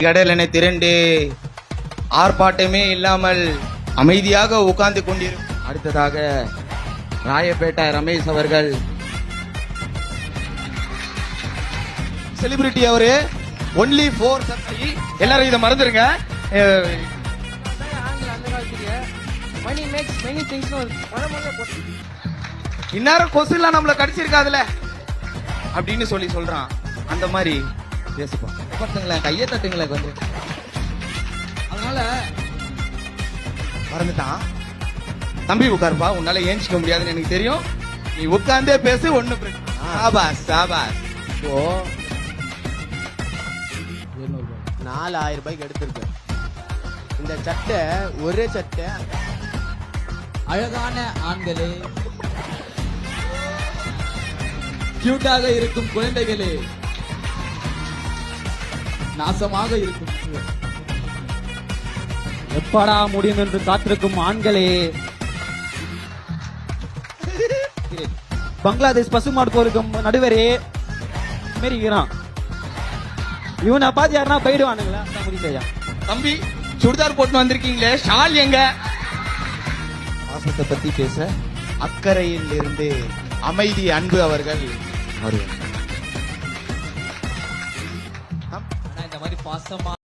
கடலென திரண்டு ஆர்ப்பாட்டமே இல்லாமல் அமைதியாக உட்கார்ந்து கொண்டிருக்கும். அடுத்ததாக ராயப்பேட்டை ரமேஷ் அவர்கள் செலிபிரிட்டி அவரு ஒன்லி 4 எல்லாரும் இதை மறந்துருங்க. இந்நேரம் கொசுலாம் நம்மள கடிச்சிருக்காதுல அப்படின்னு சொல்றான். அந்த மாதிரி பேசுப்பா, பத்துங்களேன், கையை தட்டுங்களேன் கொஞ்சம். அதனால மறந்துட்டான். தம்பி உட்காருப்பா, உன்னால ஏஞ்சிக்க முடியாதுன்னு எனக்கு தெரியும். நீ உட்கார்ந்தே பேசு, ஒண்ணு சாபாஸ் சாபாஸ். இப்போ 4000 ரூபாய்க்கு எடுத்திருக்கேன். இந்த சட்டை ஒரே சட்டை. அழகான ஆண்களே, கியூட்டாக இருக்கும் குழந்தைகளே, நாசமாக இருக்கும் எப்படா முடியும் என்று காத்திருக்கும் ஆண்களே, பங்களாதேஷ் பசுமாடு போருக்கும் நடுவரே மாரிக்கிறான். இவனை பார்த்து யாருன்னா போயிடுவானுங்களா? முடியலையா தம்பி, சுடிதார் போட்டு வந்திருக்கீங்களே, ஷால் எங்க? வாசத்தை பத்தி பேச அக்கறையில் இருந்து அமைதி அன்பு அவர்கள் இந்த மாதிரி பாசமா